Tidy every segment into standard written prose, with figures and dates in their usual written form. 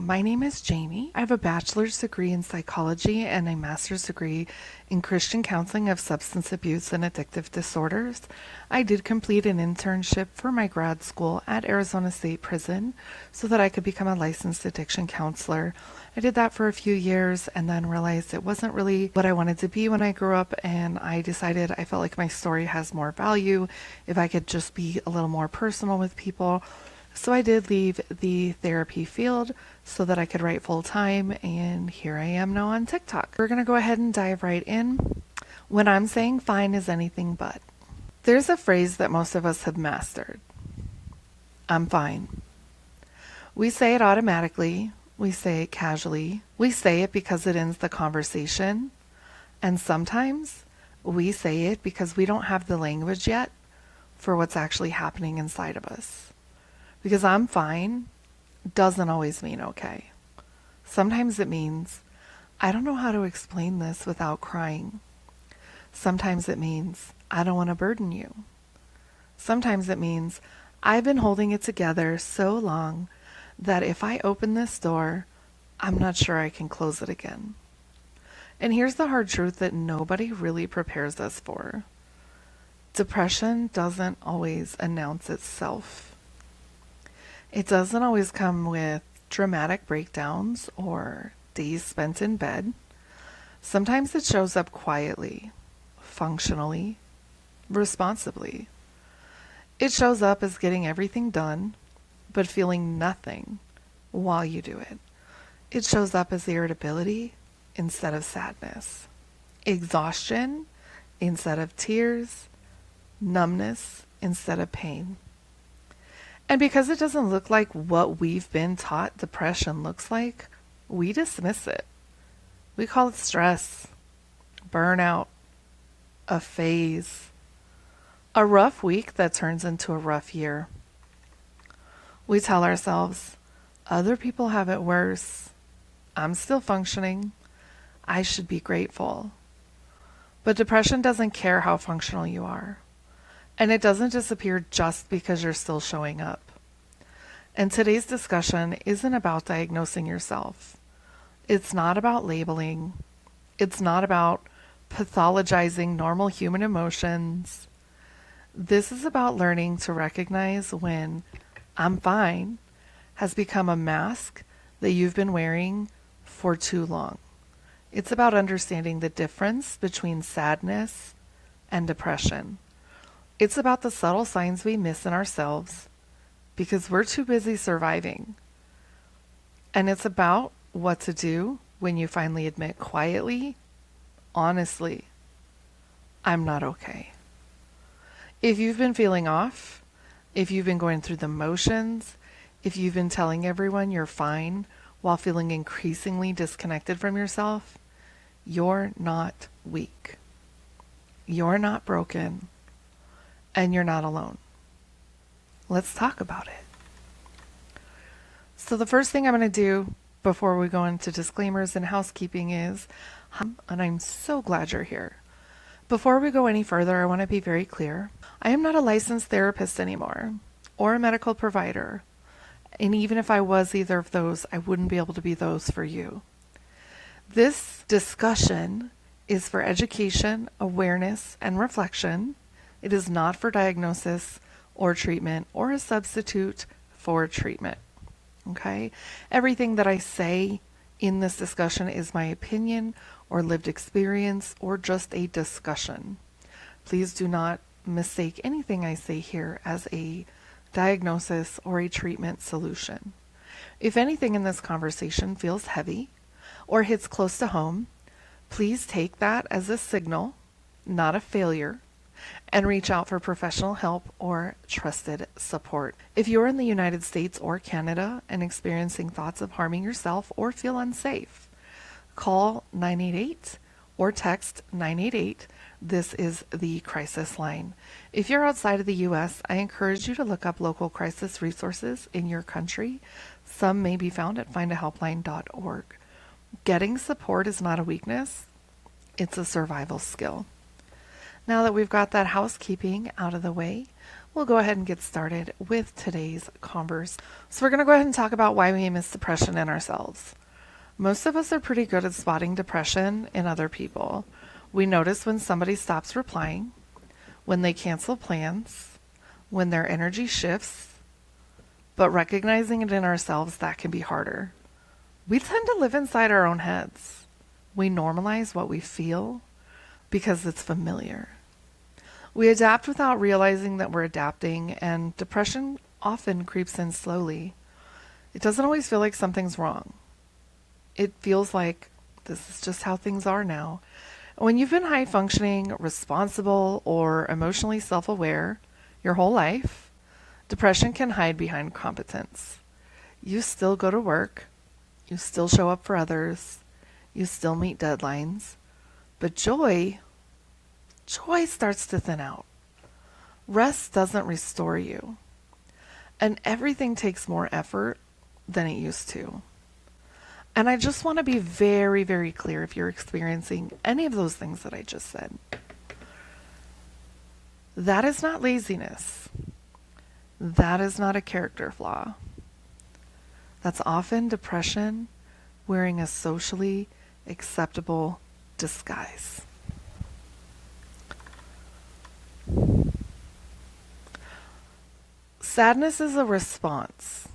My name is Jamie. I have a bachelor's degree in psychology and a master's degree in Christian counseling of substance abuse and addictive disorders. I did complete an internship for my grad school at Arizona State Prison so that I could become a licensed addiction counselor. I did that for a few years and then realized it wasn't really what I wanted to be when I grew up, and I decided I felt like my story has more value if I could just be a little more personal with people. So I did leave the therapy field so that I could write full time, and here I am now on TikTok. We're going to go ahead and dive right in. When I'm saying fine is anything but. There's a phrase that most of us have mastered. I'm fine. We say it automatically. We say it casually. We say it because it ends the conversation. And sometimes we say it because we don't have the language yet for what's actually happening inside of us. Because I'm fine doesn't always mean okay. Sometimes it means, I don't know how to explain this without crying. Sometimes it means, I don't want to burden you. Sometimes it means, I've been holding it together so long that if I open this door, I'm not sure I can close it again. And here's the hard truth that nobody really prepares us for. Depression doesn't always announce itself. It doesn't always come with dramatic breakdowns or days spent in bed. Sometimes it shows up quietly, functionally, responsibly. It shows up as getting everything done, but feeling nothing while you do it. It shows up as irritability instead of sadness, exhaustion instead of tears, numbness instead of pain. And because it doesn't look like what we've been taught depression looks like, we dismiss it. We call it stress, burnout, a phase, a rough week that turns into a rough year. We tell ourselves, other people have it worse. I'm still functioning. I should be grateful. But depression doesn't care how functional you are. And it doesn't disappear just because you're still showing up. And today's discussion isn't about diagnosing yourself. It's not about labeling. It's not about pathologizing normal human emotions. This is about learning to recognize when I'm fine has become a mask that you've been wearing for too long. It's about understanding the difference between sadness and depression. It's about the subtle signs we miss in ourselves because we're too busy surviving. And it's about what to do when you finally admit quietly, honestly, I'm not okay. If you've been feeling off, if you've been going through the motions, if you've been telling everyone you're fine while feeling increasingly disconnected from yourself, you're not weak. You're not broken. And you're not alone. Let's talk about it. So the first thing I'm going to do before we go into disclaimers and housekeeping is, and I'm so glad you're here. Before we go any further, I want to be very clear. I am not a licensed therapist anymore, or a medical provider. And even if I was either of those, I wouldn't be able to be those for you. This discussion is for education, awareness, and reflection. It is not for diagnosis or treatment or a substitute for treatment. Okay? Everything that I say in this discussion is my opinion or lived experience or just a discussion. Please do not mistake anything I say here as a diagnosis or a treatment solution. If anything in this conversation feels heavy or hits close to home, please take that as a signal, not a failure, and reach out for professional help or trusted support. If you're in the United States or Canada and experiencing thoughts of harming yourself or feel unsafe, call 988 or text 988. This is the crisis line. If you're outside of the U.S., I encourage you to look up local crisis resources in your country. Some may be found at findahelpline.org. Getting support is not a weakness, it's a survival skill. Now that we've got that housekeeping out of the way, we'll go ahead and get started with today's converse. So we're going to go ahead and talk about why we miss depression in ourselves. Most of us are pretty good at spotting depression in other people. We notice when somebody stops replying, when they cancel plans, when their energy shifts, but recognizing it in ourselves, that can be harder. We tend to live inside our own heads. We normalize what we feel because it's familiar. We adapt without realizing that we're adapting, and depression often creeps in slowly. It doesn't always feel like something's wrong. It feels like this is just how things are now. When you've been high functioning, responsible, or emotionally self-aware your whole life, depression can hide behind competence. You still go to work, you still show up for others, you still meet deadlines, but joy starts to thin out. Rest doesn't restore you, and everything takes more effort than it used to. And I just want to be very, very clear if you're experiencing any of those things that I just said. That is not laziness. That is not a character flaw. That's often depression wearing a socially acceptable disguise. Sadness is a response.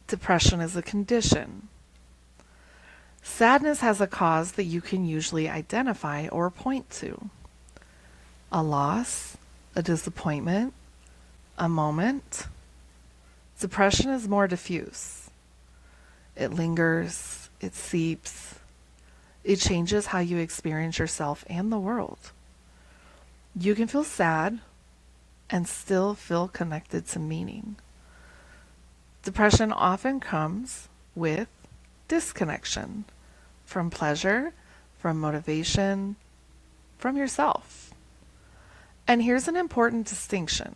Depression is a condition. Sadness has a cause that you can usually identify or point to. A loss, a disappointment, a moment. Depression is more diffuse. It lingers, it seeps, it changes how you experience yourself and the world. You can feel sad and still feel connected to meaning. Depression often comes with disconnection from pleasure, from motivation, from yourself. And here's an important distinction.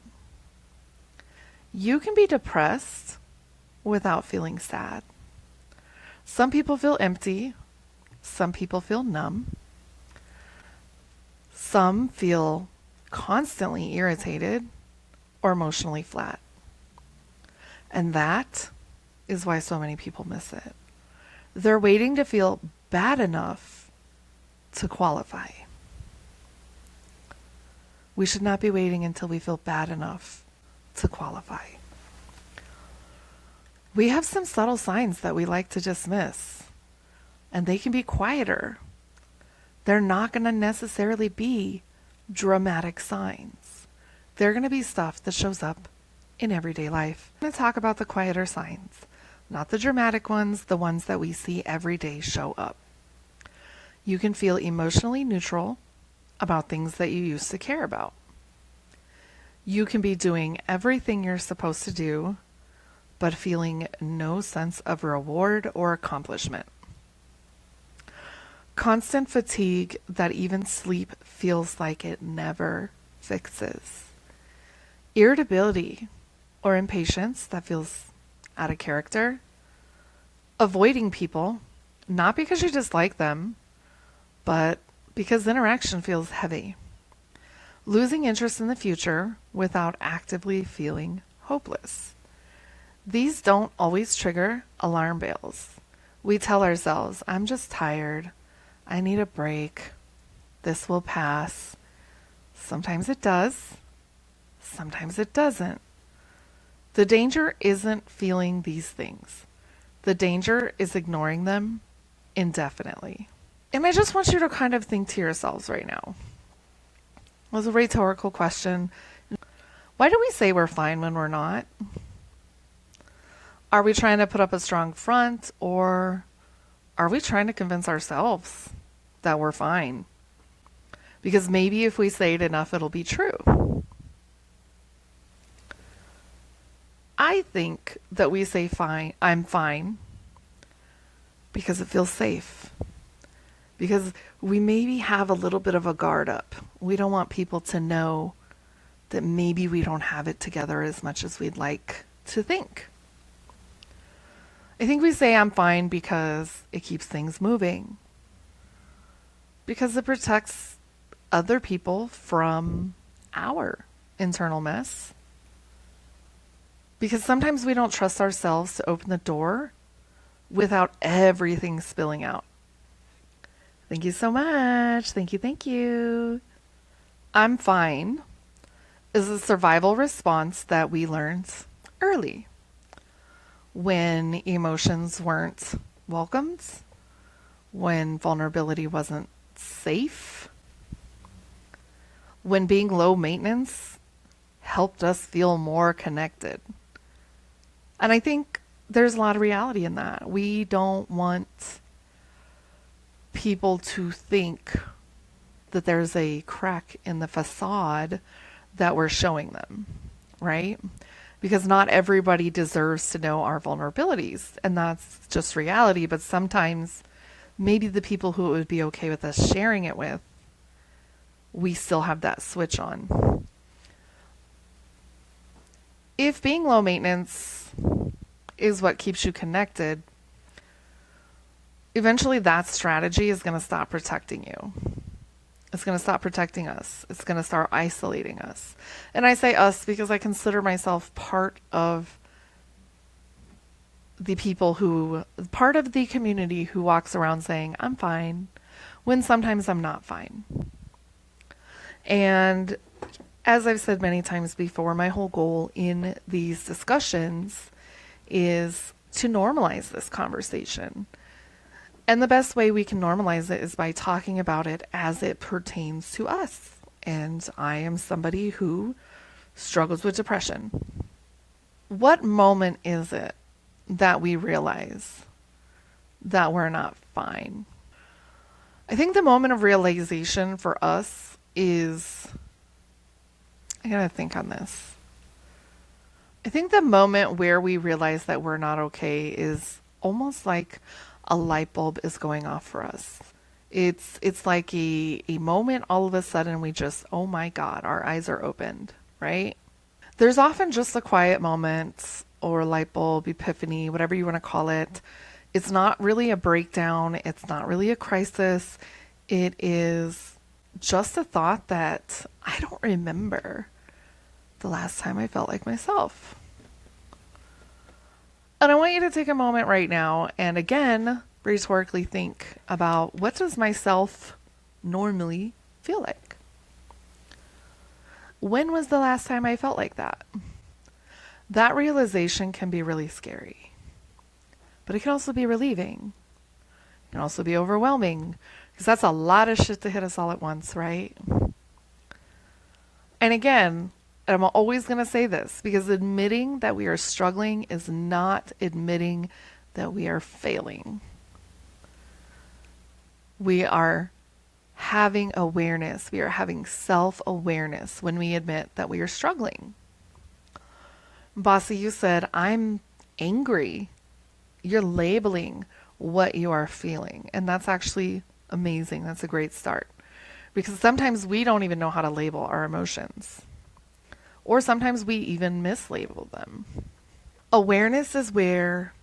You can be depressed without feeling sad. Some people feel empty. Some people feel numb. Some feel constantly irritated or emotionally flat. And that is why so many people miss it. They're waiting to feel bad enough to qualify. We should not be waiting until we feel bad enough to qualify. We have some subtle signs that we like to dismiss, and they can be quieter. They're not going to necessarily be dramatic signs. They're going to be stuff that shows up in everyday life. I'm going to talk about the quieter signs, not the dramatic ones, the ones that we see every day show up. You can feel emotionally neutral about things that you used to care about. You can be doing everything you're supposed to do, but feeling no sense of reward or accomplishment. Constant fatigue that even sleep feels like it never fixes. Irritability or impatience that feels out of character. Avoiding people, not because you dislike them, but because interaction feels heavy. Losing interest in the future without actively feeling hopeless. These don't always trigger alarm bells. We tell ourselves, I'm just tired. I need a break. This will pass. Sometimes it does. Sometimes it doesn't. The danger isn't feeling these things. The danger is ignoring them indefinitely. And I just want you to kind of think to yourselves right now. It was a rhetorical question. Why do we say we're fine when we're not? Are we trying to put up a strong front, or are we trying to convince ourselves that we're fine? Because maybe if we say it enough, it'll be true. I think that we say fine, I'm fine, because it feels safe. Because we maybe have a little bit of a guard up. We don't want people to know that maybe we don't have it together as much as we'd like to think. I think we say I'm fine because it keeps things moving. Because it protects other people from our internal mess. Because sometimes we don't trust ourselves to open the door without everything spilling out. Thank you so much. Thank you. Thank you. I'm fine is a survival response that we learned early when emotions weren't welcomed, when vulnerability wasn't safe, when being low maintenance helped us feel more connected. And I think there's a lot of reality in that. We don't want people to think that there's a crack in the facade that we're showing them, right? Because not everybody deserves to know our vulnerabilities, and that's just reality. But sometimes maybe the people who it would be okay with us sharing it with, we still have that switch on. If being low maintenance is what keeps you connected, eventually that strategy is going to stop protecting you. It's going to stop protecting us. It's going to start isolating us. And I say us because I consider myself part of the community who walks around saying, I'm fine, when sometimes I'm not fine. And as I've said many times before, my whole goal in these discussions is to normalize this conversation. And the best way we can normalize it is by talking about it as it pertains to us. And I am somebody who struggles with depression. What moment is it that we realize that we're not fine? I think the moment of realization for us is, I gotta think on this. I think the moment where we realize that we're not okay is almost like a light bulb is going off for us. It's like a moment all of a sudden we just, oh my God, our eyes are opened, right? There's often just a quiet moment or light bulb, epiphany, whatever you want to call it. It's not really a breakdown. It's not really a crisis. It is just a thought that I don't remember the last time I felt like myself. And I want you to take a moment right now and again, rhetorically think about, what does myself normally feel like? When was the last time I felt like that? That realization can be really scary, but it can also be relieving. It can also be overwhelming, because that's a lot of shit to hit us all at once, right? And again, I'm always going to say this, because admitting that we are struggling is not admitting that we are failing. We are having awareness. We are having self-awareness when we admit that we are struggling. Bossy, you said, I'm angry. You're labeling what you are feeling. And that's actually amazing. That's a great start. Because sometimes we don't even know how to label our emotions. Or sometimes we even mislabel them. Awareness is where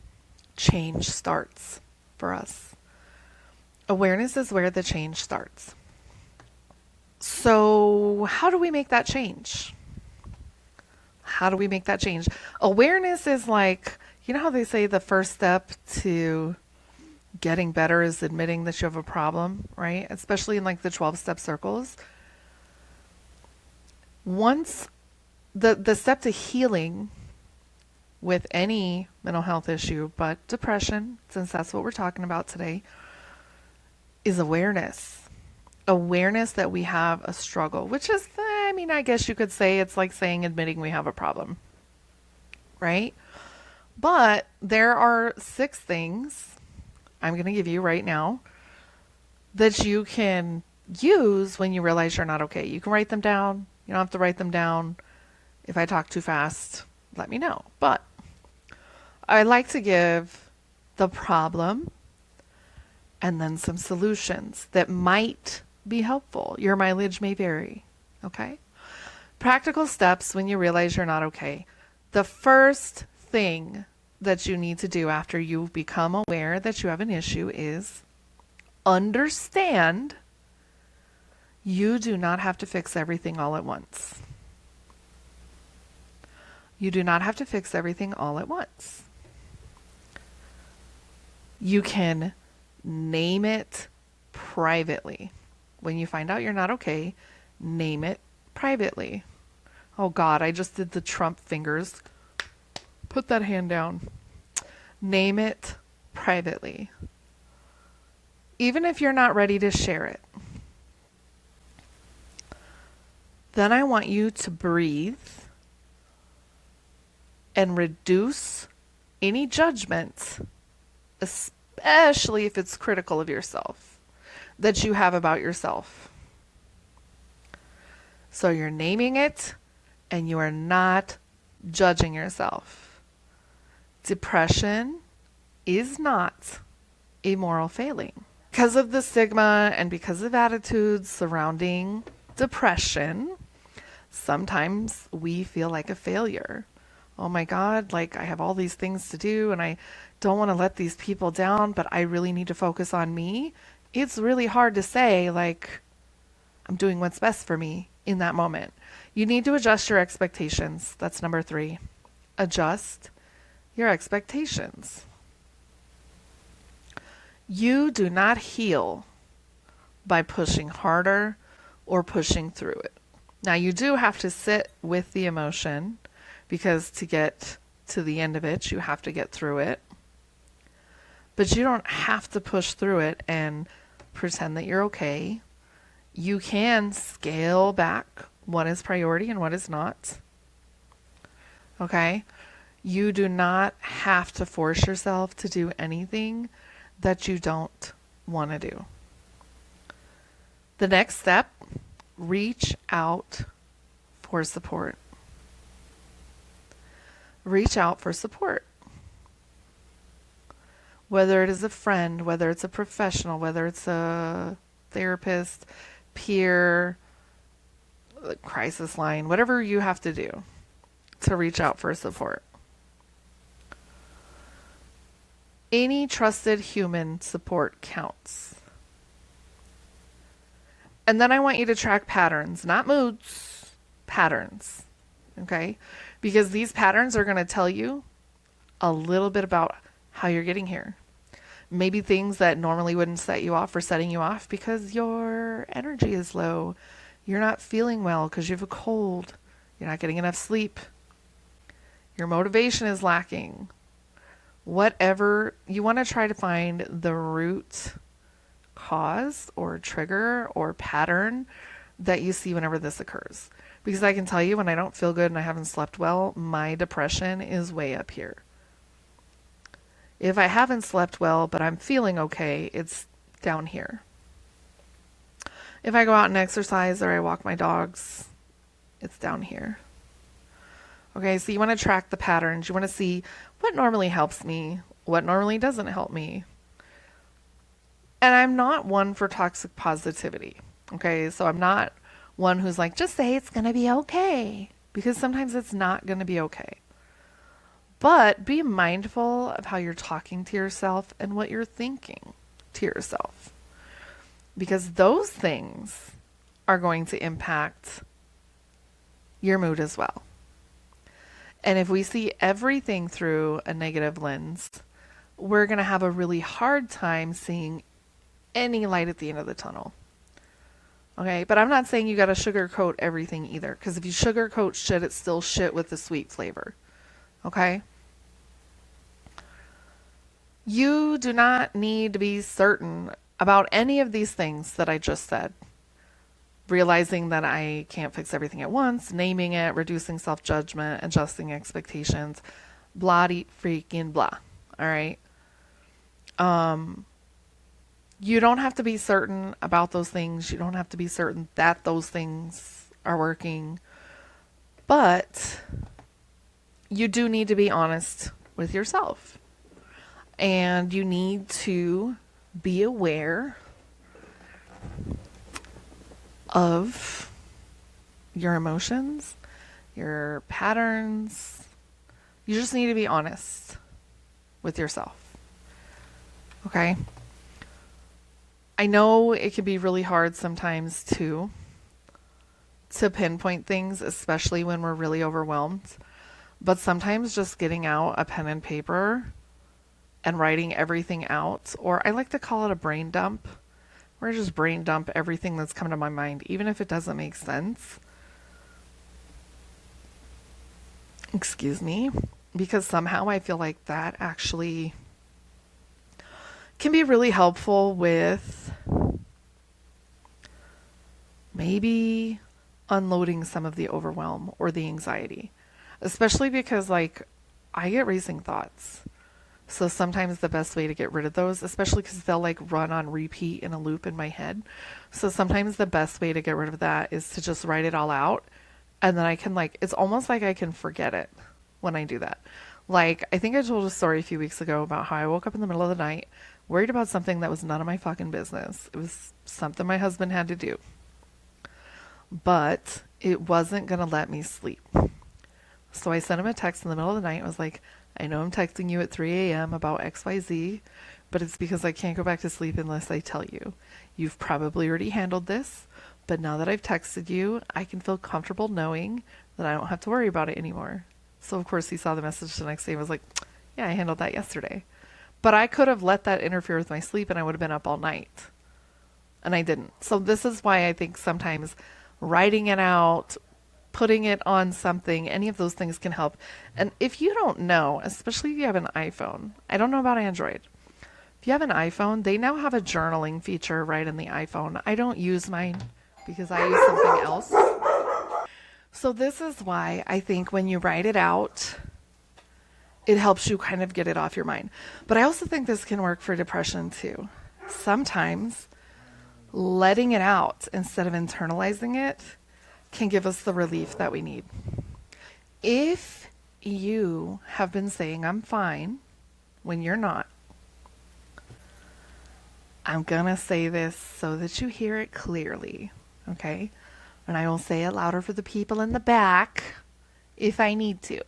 change starts for us. Awareness is where the change starts. So how do we make that change? How do we make that change? Awareness is like, you know how they say the first step to getting better is admitting that you have a problem, right? Especially in like the 12-step circles. Once the step to healing with any mental health issue, but depression, since that's what we're talking about today, is awareness. Awareness that we have a struggle, which is, I guess you could say it's like saying admitting we have a problem, right? But there are 6 things I'm going to give you right now that you can use when you realize you're not okay. You can write them down. You don't have to write them down. If I talk too fast, let me know. But I like to give the problem and then some solutions that might be helpful. Your mileage may vary, okay? Practical steps when you realize you're not okay. The first thing that you need to do after you've become aware that you have an issue is understand you do not have to fix everything all at once. You do not have to fix everything all at once. You can name it privately. When you find out you're not okay, name it privately. Oh God, I just did the Trump fingers. Put that hand down. Name it privately. Even if you're not ready to share it. Then I want you to breathe and reduce any judgment, especially if it's critical of yourself, that you have about yourself. So you're naming it and you are not judging yourself. Depression is not a moral failing. Because of the stigma and because of attitudes surrounding depression, sometimes we feel like a failure. Oh my God, like I have all these things to do and I don't want to let these people down, but I really need to focus on me. It's really hard to say, like, I'm doing what's best for me in that moment. You need to adjust your expectations. That's number 3. Adjust your expectations. You do not heal by pushing harder or pushing through it. Now, you do have to sit with the emotion because to get to the end of it, you have to get through it. But you don't have to push through it and pretend that you're okay. You can scale back what is priority and what is not. Okay? You do not have to force yourself to do anything that you don't want to do. The next step, reach out for support. Reach out for support. Whether it is a friend, whether it's a professional, whether it's a therapist, peer, crisis line, whatever you have to do to reach out for support. Any trusted human support counts. And then I want you to track patterns, not moods, patterns. Okay? Because these patterns are going to tell you a little bit about how you're getting here. Maybe things that normally wouldn't set you off are setting you off because your energy is low. You're not feeling well because you have a cold. You're not getting enough sleep. Your motivation is lacking. Whatever, you want to try to find the root cause or trigger or pattern that you see whenever this occurs. Because I can tell you when I don't feel good and I haven't slept well, my depression is way up here. If I haven't slept well, but I'm feeling okay, it's down here. If I go out and exercise or I walk my dogs, it's down here. Okay, so you want to track the patterns. You want to see what normally helps me, what normally doesn't help me. And I'm not one for toxic positivity. Okay, so I'm not one who's like, just say it's going to be okay. Because sometimes it's not going to be okay. But be mindful of how you're talking to yourself and what you're thinking to yourself. Because those things are going to impact your mood as well. And if we see everything through a negative lens, we're going to have a really hard time seeing any light at the end of the tunnel. Okay, but I'm not saying you got to sugarcoat everything either. Because if you sugarcoat shit, it's still shit with the sweet flavor. Okay? You do not need to be certain about any of these things that I just said. Realizing that I can't fix everything at once, naming it, reducing self-judgment, adjusting expectations, freaking blah. All right? You don't have to be certain about those things. You don't have to be certain that those things are working. But you do need to be honest with yourself. And you need to be aware of your emotions, your patterns. You just need to be honest with yourself. Okay? I know it can be really hard sometimes to pinpoint things, especially when we're really overwhelmed. But sometimes just getting out a pen and paper and writing everything out, or I like to call it a brain dump, where I just brain dump everything that's come to my mind, even if it doesn't make sense. Excuse me. Because somehow I feel like that actually can be really helpful with maybe unloading some of the overwhelm or the anxiety, especially because like I get racing thoughts. So sometimes the best way to get rid of those, especially because they'll like run on repeat in a loop in my head. So sometimes the best way to get rid of that is to just write it all out. And then I can like, it's almost like I can forget it when I do that. Like, I think I told a story a few weeks ago about how I woke up in the middle of the night worried about something that was none of my fucking business. It was something my husband had to do. But it wasn't going to let me sleep. So I sent him a text in the middle of the night. I was like, I know I'm texting you at 3 a.m. about XYZ, but it's because I can't go back to sleep unless I tell you. You've probably already handled this, but now that I've texted you, I can feel comfortable knowing that I don't have to worry about it anymore. So of course he saw the message the next day and was like, yeah, I handled that yesterday. But I could have let that interfere with my sleep and I would have been up all night. And I didn't. So this is why I think sometimes writing it out, putting it on something, any of those things can help. And if you don't know, especially if you have an iPhone, I don't know about Android. If you have an iPhone, they now have a journaling feature right in the iPhone. I don't use mine because I use something else. So this is why I think when you write it out, it helps you kind of get it off your mind. But I also think this can work for depression too. Sometimes letting it out instead of internalizing it can give us the relief that we need. If you have been saying I'm fine when you're not, I'm gonna say this so that you hear it clearly, okay? And I will say it louder for the people in the back if I need to,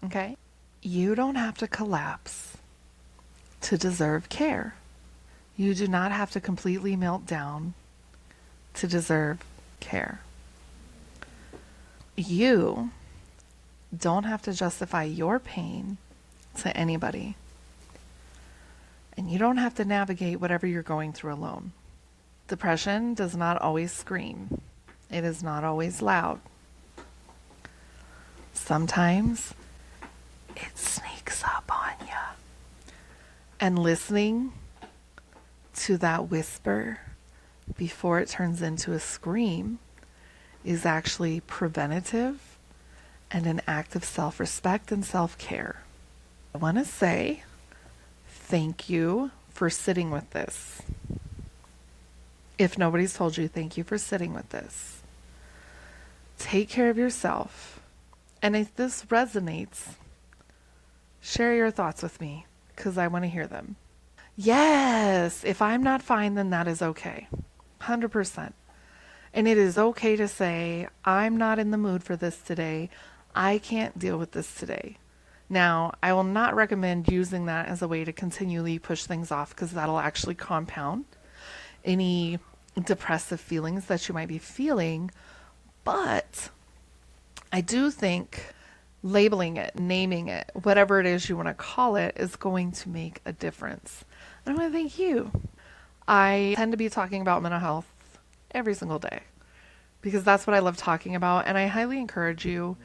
okay? You don't have to collapse to deserve care. You do not have to completely melt down to deserve care. You don't have to justify your pain to anybody. And you don't have to navigate whatever you're going through alone. Depression does not always scream. It is not always loud. Sometimes it sneaks up on you. And listening to that whisper before it turns into a scream is actually preventative and an act of self-respect and self-care. I want to say thank you for sitting with this. If nobody's told you, thank you for sitting with this. Take care of yourself. And if this resonates, share your thoughts with me because I want to hear them. Yes, if I'm not fine, then that is okay. 100%. And it is okay to say, I'm not in the mood for this today. I can't deal with this today. Now, I will not recommend using that as a way to continually push things off because that'll actually compound any depressive feelings that you might be feeling. But I do think labeling it, naming it, whatever it is you want to call it, is going to make a difference. And I want to thank you. I tend to be talking about mental health every single day because that's what I love talking about. And I highly encourage you,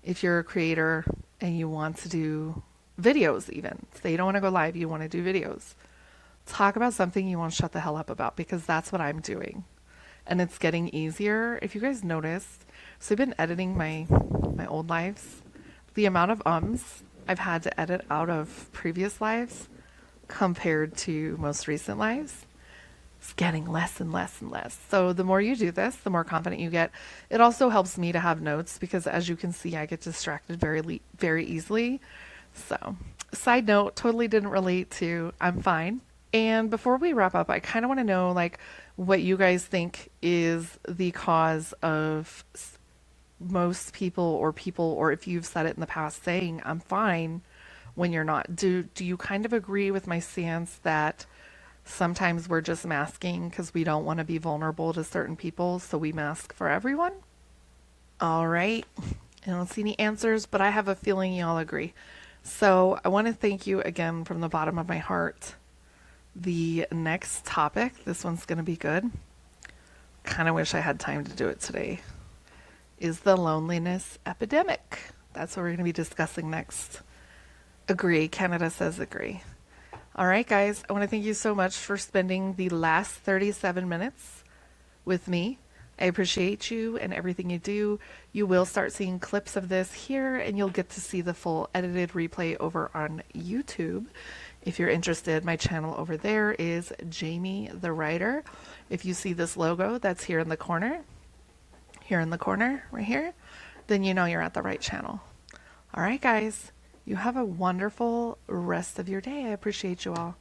if you're a creator and you want to do videos even, say you don't want to go live, you want to do videos, talk about something you won't shut the hell up about because that's what I'm doing. And it's getting easier. If you guys noticed, so I've been editing my old lives. The amount of I've had to edit out of previous lives compared to most recent lives, it's getting less and less and less. So the more you do this, the more confident you get. It also helps me to have notes because as you can see, I get distracted very easily. So side note, totally didn't relate to I'm fine. And before we wrap up, I kind of want to know like what you guys think is the cause of most people, or if you've said it in the past, saying I'm fine when you're not. Do you kind of agree with my stance that sometimes we're just masking because we don't want to be vulnerable to certain people, so we mask for everyone? All right. I don't see any answers, but I have a feeling y'all agree. So I want to thank you again from the bottom of my heart. The next topic, this one's going to be good. Kind of wish I had time to do it today. Is the loneliness epidemic. That's what we're going to be discussing next. Agree. Canada says agree. All right, guys. I want to thank you so much for spending the last 37 minutes with me. I appreciate you and everything you do. You will start seeing clips of this here, and you'll get to see the full edited replay over on YouTube. If you're interested, my channel over there is Jamie the Writer. If you see this logo that's here in the corner, right here, then you know you're at the right channel. All right, guys. You have a wonderful rest of your day. I appreciate you all.